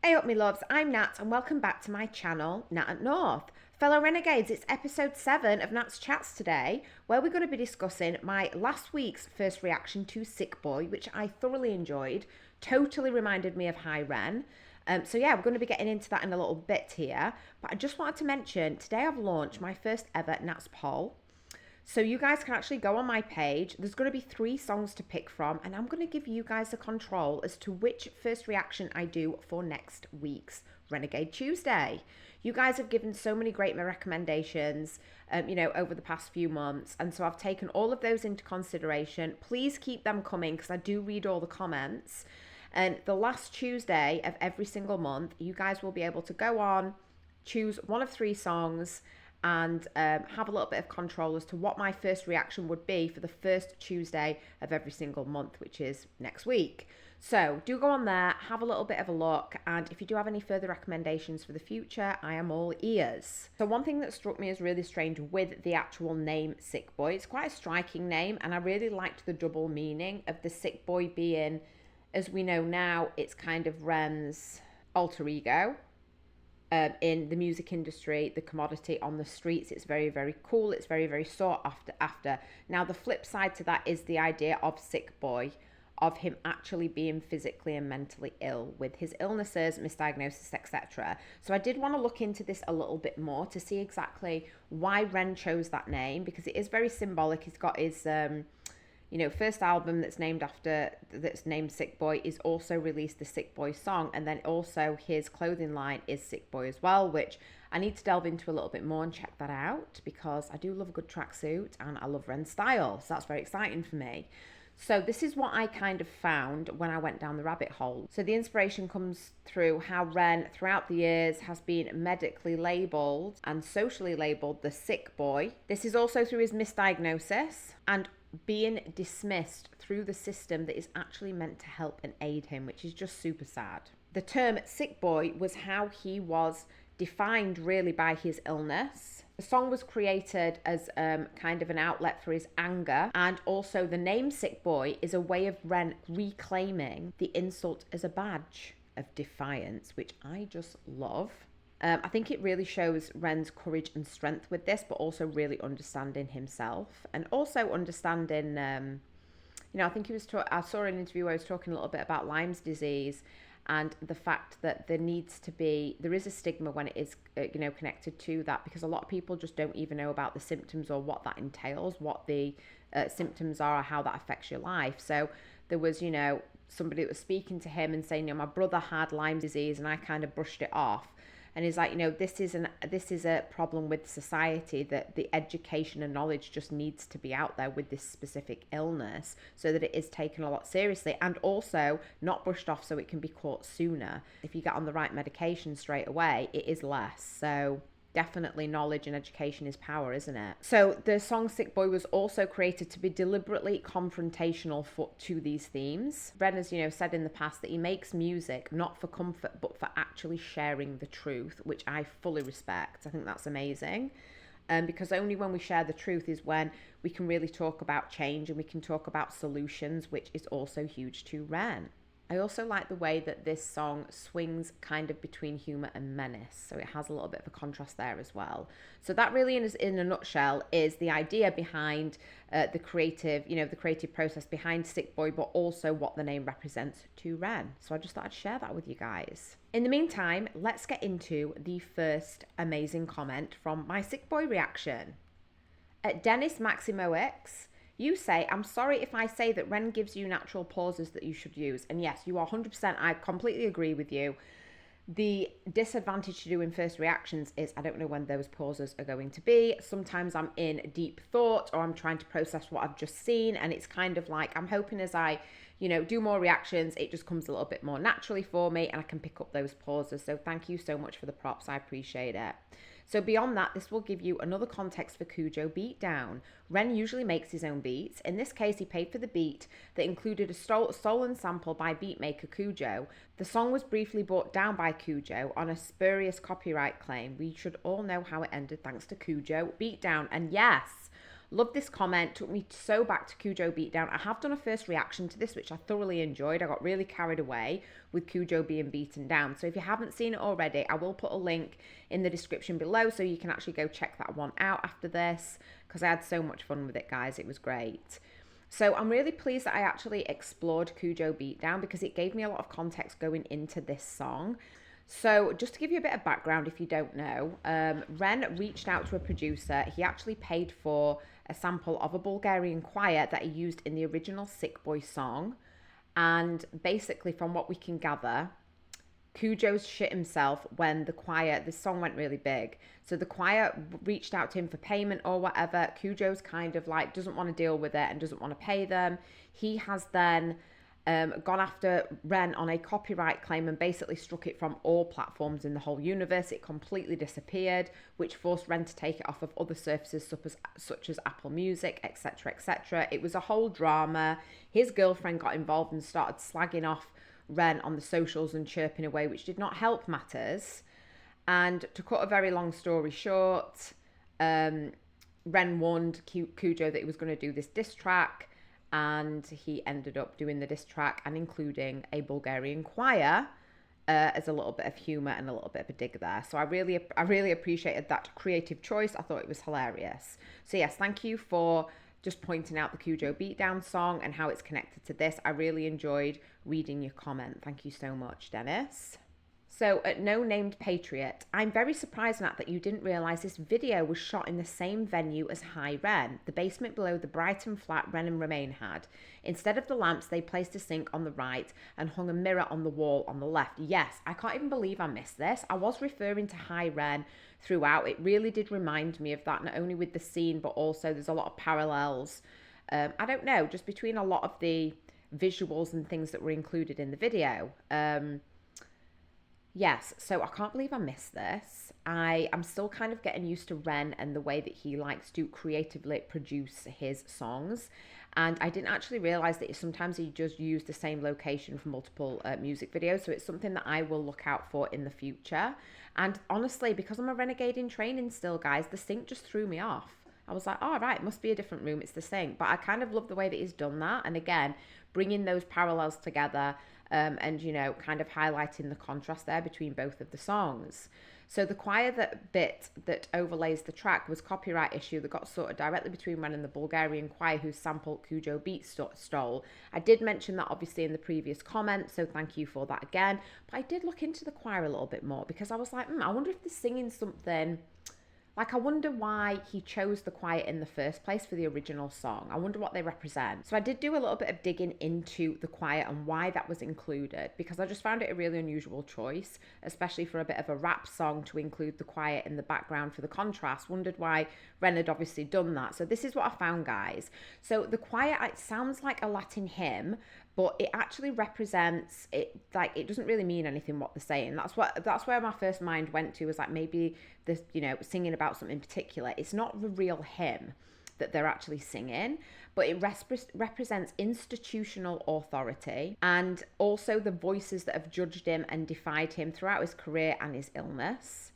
Hey up me loves, I'm Nat and welcome back to my channel, Nat at North. Fellow Renegades, it's episode 7 of Nat's Chats today, where we're going to be discussing my last week's first reaction to Sick Boi, which I thoroughly enjoyed. Totally reminded me of High Ren. So yeah, we're going to be getting into that in a little bit here. But I just wanted to mention, today I've launched my first ever Nat's poll. So you guys can actually go on my page. There's going to be 3 songs to pick from, and I'm going to give you guys the control as to which first reaction I do for next week's Renegade Tuesday. You guys have given so many great recommendations, over the past few months, and so I've taken all of those into consideration. Please keep them coming because I do read all the comments. And the last Tuesday of every single month, you guys will be able to go on, choose one of 3 songs, and have a little bit of control as to what my first reaction would be for the first Tuesday of every single month, which is next week. So do go on there, have a little bit of a look, and if you do have any further recommendations for the future, I am all ears. So one thing that struck me as really strange with the actual name Sick Boi, it's quite a striking name, and I really liked the double meaning of the Sick Boi being, as we know now, it's kind of Ren's alter ego. In the music industry, the commodity on the streets, it's very, very cool. It's very, very sought after. Now, the flip side to that is the idea of Sick Boi, of him actually being physically and mentally ill with his illnesses, misdiagnosis, etc. So I did want to look into this a little bit more to see exactly why Ren chose that name, because it is very symbolic. He's got his first album that's named Sick Boi is also released the Sick Boi song, and then also his clothing line is Sick Boi as well, which I need to delve into a little bit more and check that out because I do love a good tracksuit and I love Ren's style, so that's very exciting for me. So this is what I kind of found when I went down the rabbit hole. So the inspiration comes through how Ren, throughout the years, has been medically labelled and socially labelled the Sick Boi. This is also through his misdiagnosis and being dismissed through the system that is actually meant to help and aid him, which is just super sad. The term Sick Boi was how he was defined really by his illness. The song was created as kind of an outlet for his anger, and also the name Sick Boi is a way of Ren reclaiming the insult as a badge of defiance, which I just love. I think it really shows Ren's courage and strength with this, but also really understanding himself and also understanding, I think I saw an interview where he was talking a little bit about Lyme's disease and the fact that there is a stigma when it is, connected to that, because a lot of people just don't even know about the symptoms or what that entails, what the symptoms are, or how that affects your life. So there was, somebody that was speaking to him and saying, my brother had Lyme disease and I kind of brushed it off. And he's like, this is a problem with society, that the education and knowledge just needs to be out there with this specific illness so that it is taken a lot seriously and also not brushed off so it can be caught sooner. If you get on the right medication straight away, it is less. So definitely knowledge and education is power, isn't it? So the song Sick Boi was also created to be deliberately confrontational to these themes. Ren has, said in the past that he makes music not for comfort, but for actually sharing the truth, which I fully respect. I think that's amazing. Because only when we share the truth is when we can really talk about change and we can talk about solutions, which is also huge to Ren. I also like the way that this song swings kind of between humour and menace. So it has a little bit of a contrast there as well. So that really, in a nutshell, is the idea behind the creative process behind Sick Boi, but also what the name represents to Ren. So I just thought I'd share that with you guys. In the meantime, let's get into the first amazing comment from my Sick Boi reaction. At Dennis Maximoix, you say, I'm sorry if I say that Ren gives you natural pauses that you should use. And yes, you are 100%. I completely agree with you. The disadvantage to doing first reactions is I don't know when those pauses are going to be. Sometimes I'm in deep thought or I'm trying to process what I've just seen. And it's kind of like I'm hoping as I, do more reactions, it just comes a little bit more naturally for me and I can pick up those pauses. So thank you so much for the props. I appreciate it. So beyond that, this will give you another context for Kujo Beatdown. Ren usually makes his own beats. In this case, he paid for the beat that included a stolen sample by beatmaker Kujo. The song was briefly brought down by Kujo on a spurious copyright claim. We should all know how it ended thanks to Kujo Beatdown. And yes, Love this comment. Took me so back to Kujo Beatdown. I have done a first reaction to this, which I thoroughly enjoyed. I got really carried away with Kujo being beaten down. So if you haven't seen it already, I will put a link in the description below so you can actually go check that one out after this, because I had so much fun with it, guys. It was great. So I'm really pleased that I actually explored Kujo Beatdown because it gave me a lot of context going into this song. So just to give you a bit of background, if you don't know, Ren reached out to a producer. He actually paid for a sample of a Bulgarian choir that he used in the original Sick Boi song. And basically, from what we can gather, Kujo's shit himself when the song went really big. So the choir reached out to him for payment or whatever. Kujo's kind of like doesn't want to deal with it and doesn't want to pay them. He has then gone after Ren on a copyright claim and basically struck it from all platforms in the whole universe. It completely disappeared, which forced Ren to take it off of other services such as Apple Music, etc., etc. It was a whole drama. His girlfriend got involved and started slagging off Ren on the socials and chirping away, which did not help matters. And to cut a very long story short, Ren warned Kujo that he was going to do this diss track, and he ended up doing the diss track and including a Bulgarian choir as a little bit of humour and a little bit of a dig there. So I really appreciated that creative choice. I thought it was hilarious. So yes, thank you for just pointing out the Kujo Beatdown song and how it's connected to this. I really enjoyed reading your comment. Thank you so much, Dennis. So at No Named Patriot, I'm very surprised, Nat, that you didn't realise this video was shot in the same venue as High Ren, the basement below the Brighton flat Ren and Remain had. Instead of the lamps, they placed a sink on the right and hung a mirror on the wall on the left. Yes, I can't even believe I missed this. I was referring to High Ren throughout. It really did remind me of that, not only with the scene, but also there's a lot of parallels. I don't know, just between a lot of the visuals and things that were included in the video. Yes, so I can't believe I missed this. I'm still kind of getting used to Ren and the way that he likes to creatively produce his songs. And I didn't actually realise that sometimes he just used the same location for multiple music videos. So it's something that I will look out for in the future. And honestly, because I'm a renegade in training still, guys, the sink just threw me off. I was like, oh, right, it must be a different room. It's the sink. But I kind of love the way that he's done that. And again, bringing those parallels together and, you know, kind of highlighting the contrast there between both of the songs. So the choir that overlays the track was copyright issue that got sorted directly between Ren and the Bulgarian choir whose sample Kujo Beat stole. I did mention that obviously in the previous comment, so thank you for that again. But I did look into the choir a little bit more because I was like, I wonder if they're singing something. Like, I wonder why he chose the choir in the first place for the original song. I wonder what they represent. So I did do a little bit of digging into the choir and why that was included, because I just found it a really unusual choice, especially for a bit of a rap song to include the choir in the background for the contrast. Wondered why Ren had obviously done that. So this is what I found, guys. So the choir, it sounds like a Latin hymn, but it actually represents it. Like, it doesn't really mean anything what they're saying. That's where my first mind went to, was like, maybe this, you know, singing about something in particular. It's not the real hymn that they're actually singing, but it represents institutional authority and also the voices that have judged him and defied him throughout his career and his illness.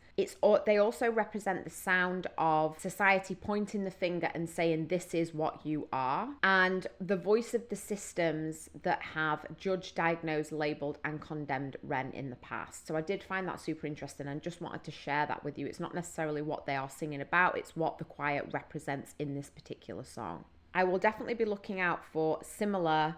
They also represent the sound of society pointing the finger and saying, this is what you are, and the voice of the systems that have judged, diagnosed, labelled and condemned Ren in the past. So I did find that super interesting and just wanted to share that with you. It's not necessarily what they are singing about, it's what the choir represents in this particular song. I will definitely be looking out for similar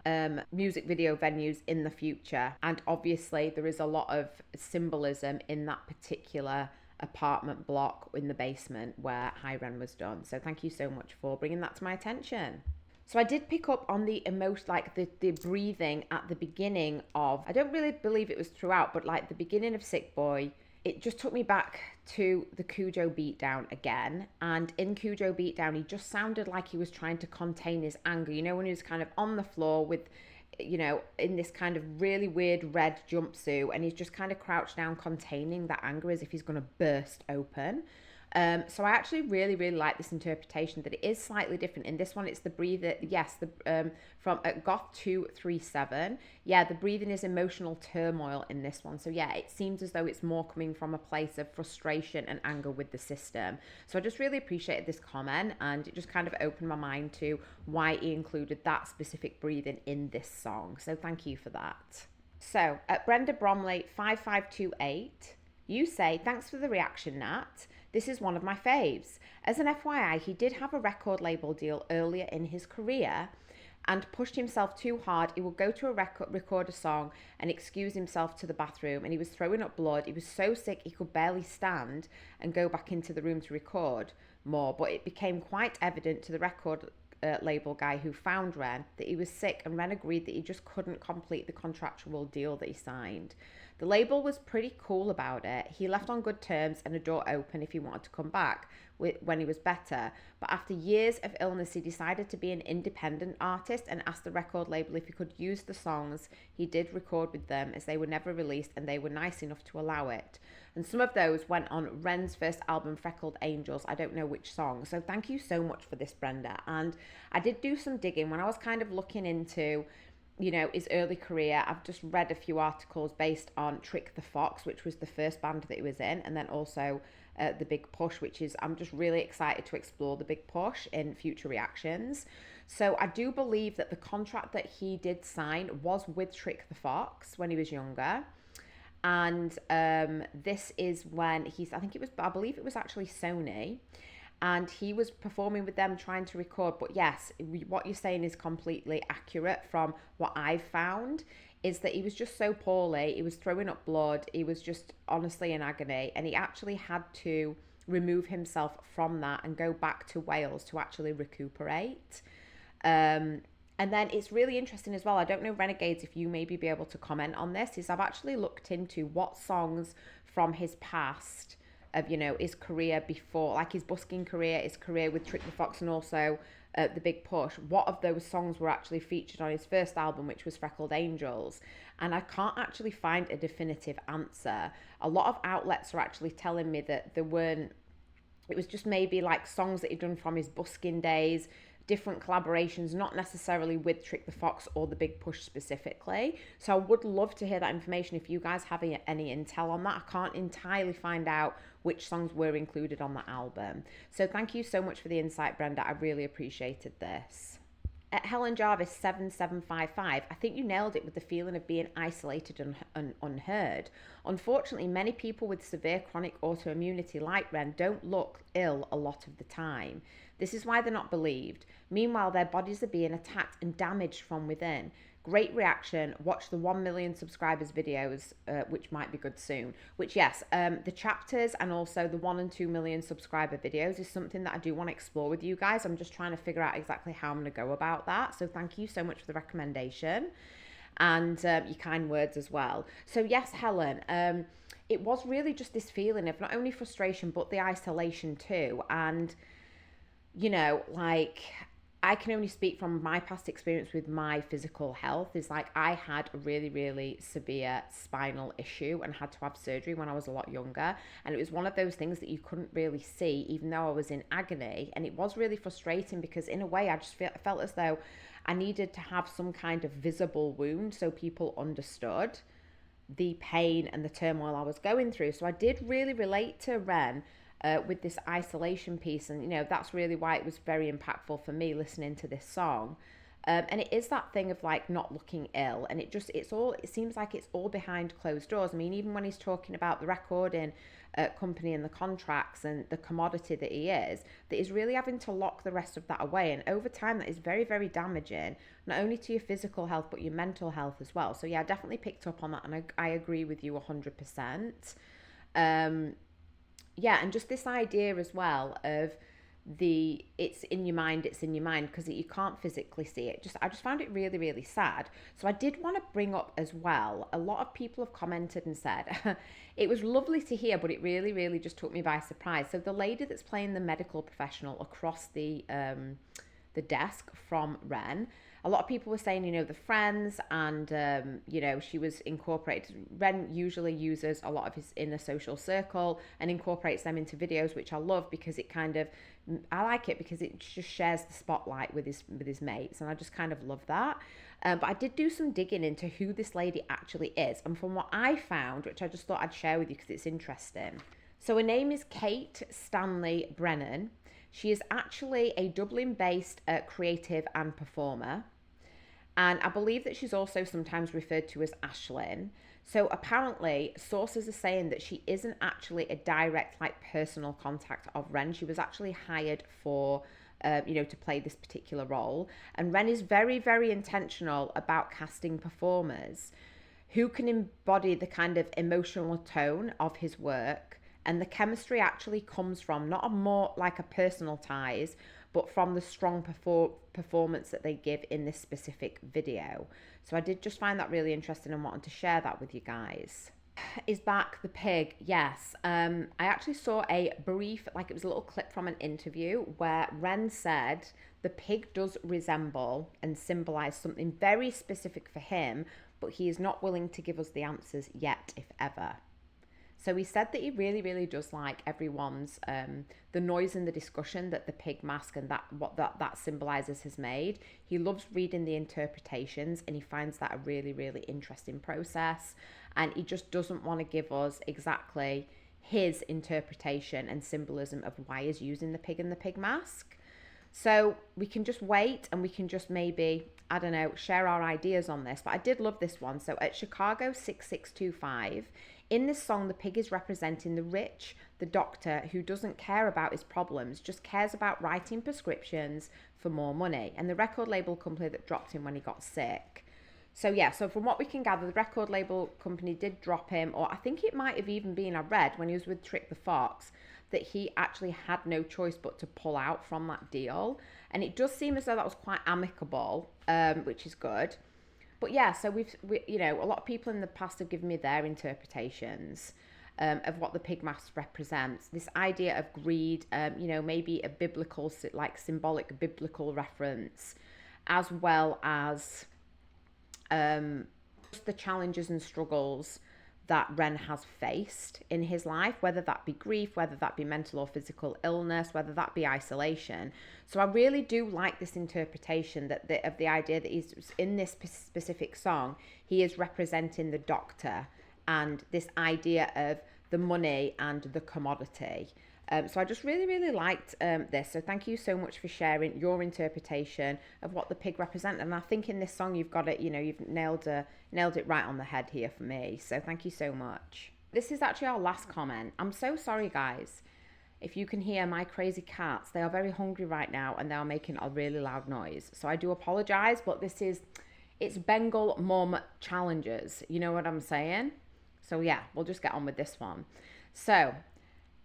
music video venues in the future. And obviously there is a lot of symbolism in that particular apartment block in the basement where High Ren was done. So thank you so much for bringing that to my attention. So I did pick up on the emotion, like the breathing at the beginning of, I don't really believe it was throughout, but like the beginning of Sick Boi, it just took me back to the Kujo Beatdown again. And in Kujo Beatdown, he just sounded like he was trying to contain his anger. You know, when he was kind of on the floor with, you know, in this kind of really weird red jumpsuit, and he's just kind of crouched down containing that anger as if he's going to burst open. So I actually really, really like this interpretation that it is slightly different. In this one, it's the breather. Yes, from Goth 237. Yeah, the breathing is emotional turmoil in this one. So yeah, it seems as though it's more coming from a place of frustration and anger with the system. So I just really appreciated this comment, and it just kind of opened my mind to why he included that specific breathing in this song. So thank you for that. So at Brenda Bromley 5528. You say, thanks for the reaction, Nat. This is one of my faves. As an FYI, he did have a record label deal earlier in his career and pushed himself too hard. He would go to record a song and excuse himself to the bathroom, and he was throwing up blood. He was so sick he could barely stand and go back into the room to record more. But it became quite evident to the record label guy who found Ren that he was sick, and Ren agreed that he just couldn't complete the contractual deal that he signed. The label was pretty cool about it. He left on good terms and a door open if he wanted to come back when he was better. But after years of illness, he decided to be an independent artist and asked the record label if he could use the songs he did record with them, as they were never released and they were nice enough to allow it. And some of those went on Ren's first album, Freckled Angels. I don't know which song. So thank you so much for this, Brenda. And I did do some digging when I was kind of looking into his early career. I've just read a few articles based on Trick the Fox, which was the first band that he was in, and then also The Big Push, which is, I'm just really excited to explore The Big Push in future reactions. So I do believe that the contract that he did sign was with Trick the Fox when he was younger. And this is when I believe it was actually Sony. And he was performing with them, trying to record. But yes, what you're saying is completely accurate from what I've found, is that he was just so poorly. He was throwing up blood. He was just honestly in agony. And he actually had to remove himself from that and go back to Wales to actually recuperate. And then it's really interesting as well. I don't know, Renegades, if you maybe be able to comment on this, is I've actually looked into what songs from his past of his career before, like his busking career, his career with Trick the Fox, and also The Big Push, what of those songs were actually featured on his first album, which was Freckled Angels. And I can't actually find a definitive answer. A lot of outlets are actually telling me that it was just maybe like songs that he'd done from his busking days, different collaborations, not necessarily with Trick the Fox or The Big Push specifically. So I would love to hear that information if you guys have any intel on that. I can't entirely find out which songs were included on that album. So thank you so much for the insight, Brenda. I really appreciated this. At Helen Jarvis 7755, I think you nailed it with the feeling of being isolated and unheard. Unfortunately, many people with severe chronic autoimmunity like Ren don't look ill a lot of the time. This is why they're not believed. Meanwhile, their bodies are being attacked and damaged from within. Great reaction. Watch the 1 million subscribers videos, which might be good soon. Which, yes, the chapters and also the 1 and 2 million subscriber videos is something that I do want to explore with you guys. I'm just trying to figure out exactly how I'm going to go about that. So thank you so much for the recommendation and your kind words as well. So yes, Helen, it was really just this feeling of not only frustration, but the isolation too. And, I can only speak from my past experience with my physical health. Is like I had a really, really severe spinal issue and had to have surgery when I was a lot younger. And it was one of those things that you couldn't really see, even though I was in agony. And it was really frustrating because in a way I just felt as though I needed to have some kind of visible wound so people understood the pain and the turmoil I was going through. So I did really relate to Ren with this isolation piece, and that's really why it was very impactful for me listening to this song. And it is that thing of like not looking ill, and it seems like it's all behind closed doors. I mean, even when he's talking about the recording company and the contracts and the commodity that he is, that he's really having to lock the rest of that away, and over time that is very, very damaging, not only to your physical health but your mental health as well. So yeah, I definitely picked up on that, and I agree with you 100%. Yeah, and just this idea as well of it's in your mind, because you can't physically see it. I just found it really, really sad. So I did want to bring up as well, a lot of people have commented and said it was lovely to hear, but it really, really just took me by surprise. So the lady that's playing the medical professional across the desk from Ren, a lot of people were saying, the friends and, she was incorporated. Ren usually uses a lot of his inner social circle and incorporates them into videos, which I love because I like it because it just shares the spotlight with his mates, and I just kind of love that. But I did do some digging into who this lady actually is, and from what I found, which I just thought I'd share with you because it's interesting. So her name is Kate Stanley Brennan. She is actually a Dublin-based creative and performer. And I believe that she's also sometimes referred to as Ashlyn. So apparently, sources are saying that she isn't actually a direct, personal contact of Ren. She was actually hired for, to play this particular role. And Ren is very, very intentional about casting performers who can embody the kind of emotional tone of his work. And the chemistry actually comes from not a more like a personal ties, but from the strong performance that they give in this specific video. So I did just find that really interesting and wanted to share that with you guys. Is back the pig? Yes. I actually saw a brief, it was a little clip from an interview where Ren said the pig does resemble and symbolize something very specific for him, but he is not willing to give us the answers yet, if ever. So he said that he really, really does like everyone's, the noise and the discussion that the pig mask and what that symbolizes has made. He loves reading the interpretations and he finds that a really, really interesting process. And he just doesn't want to give us exactly his interpretation and symbolism of why he's using the pig and the pig mask. So we can just wait and we can just maybe, I don't know, share our ideas on this. But I did love this one. So at Chicago 6625, in this song, the pig is representing the rich, the doctor who doesn't care about his problems, just cares about writing prescriptions for more money, and the record label company that dropped him when he got sick. So from what we can gather, the record label company did drop him, or I think it might have even been, I read when he was with Trick the Fox, that he actually had no choice but to pull out from that deal. And it does seem as though that was quite amicable, which is good. But so we a lot of people in the past have given me their interpretations of what the pig mask represents. This idea of greed, maybe a biblical, symbolic biblical reference, as well as just the challenges and struggles that Ren has faced in his life, whether that be grief, whether that be mental or physical illness, whether that be isolation. So I really do like this interpretation of the idea that he's in this specific song, he is representing the doctor and this idea of the money and the commodity. So I just really, really liked this. So thank you so much for sharing your interpretation of what the pig represents. And I think in this song, you've got it, you've nailed it right on the head here for me. So thank you so much. This is actually our last comment. I'm so sorry, guys. If you can hear my crazy cats, they are very hungry right now and they are making a really loud noise. So I do apologize, but it's Bengal mom challenges. You know what I'm saying? So we'll just get on with this one. So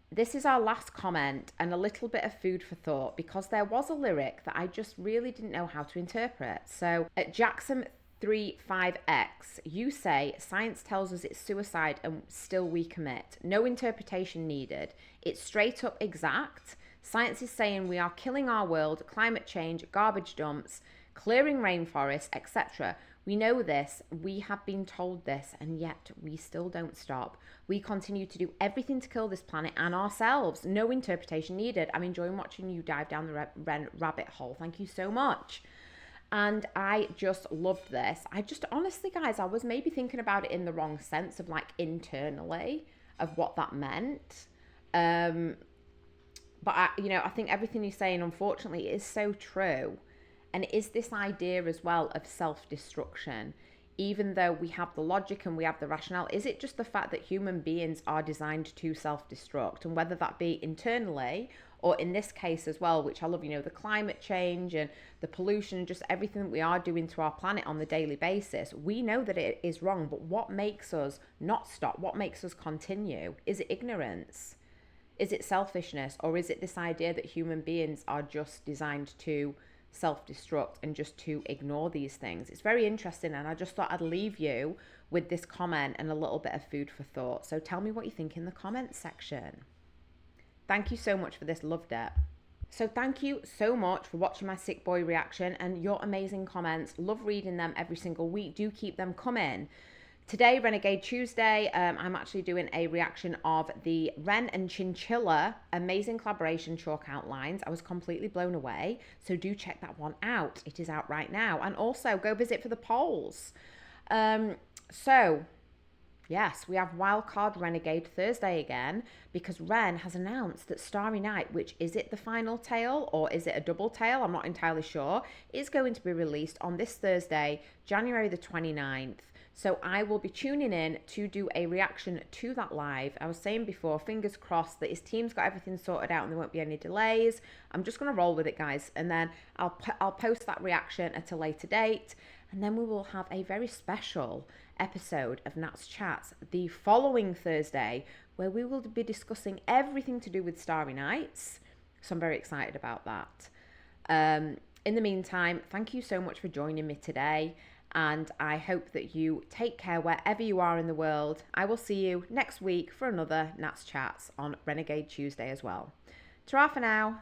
this is our last comment and a little bit of food for thought, because there was a lyric that I just really didn't know how to interpret. So at Jackson35X, you say, science tells us it's suicide and still we commit. No interpretation needed. It's straight up exact. Science is saying we are killing our world, climate change, garbage dumps, clearing rainforests, etc. We know this, we have been told this, and yet we still don't stop. We continue to do everything to kill this planet and ourselves. No interpretation needed. I'm enjoying watching you dive down the rabbit hole. Thank you so much. And I just loved this. Honestly, guys, I was maybe thinking about it in the wrong sense of internally of what that meant. But I think everything you're saying, unfortunately, is so true. And it is this idea as well of self-destruction. Even though we have the logic and we have the rationale, is it just the fact that human beings are designed to self-destruct? And whether that be internally or in this case as well, which I love, the climate change and the pollution and just everything that we are doing to our planet on the daily basis, we know that it is wrong. But what makes us not stop? What makes us continue? Is it ignorance? Is it selfishness? Or is it this idea that human beings are just designed to self-destruct and just to ignore these things? It's very interesting, and I just thought I'd leave you with this comment and a little bit of food for thought. So tell me what you think in the comments section. Thank you so much for this. Loved it. So thank you so much for watching my Sick Boi reaction and your amazing comments. Love reading them every single week. Do keep them coming. Today, Renegade Tuesday, I'm actually doing a reaction of the Ren and Chinchilla amazing collaboration chalk outlines. I was completely blown away. So do check that one out. It is out right now. And also go visit for the polls. So yes, we have Wildcard Renegade Thursday again because Ren has announced that Starry Night, which is it the final tale or is it a double tale? I'm not entirely sure, is going to be released on this Thursday, January the 29th. So I will be tuning in to do a reaction to that live. I was saying before, fingers crossed that his team's got everything sorted out and there won't be any delays. I'm just going to roll with it, guys. And then I'll post that reaction at a later date. And then we will have a very special episode of Nat's Chats the following Thursday where we will be discussing everything to do with Starry Nights. So I'm very excited about that. In the meantime, thank you so much for joining me today. And I hope that you take care wherever you are in the world. I will see you next week for another Nat's Chats on Renegade Tuesday as well. Ta-ra for now.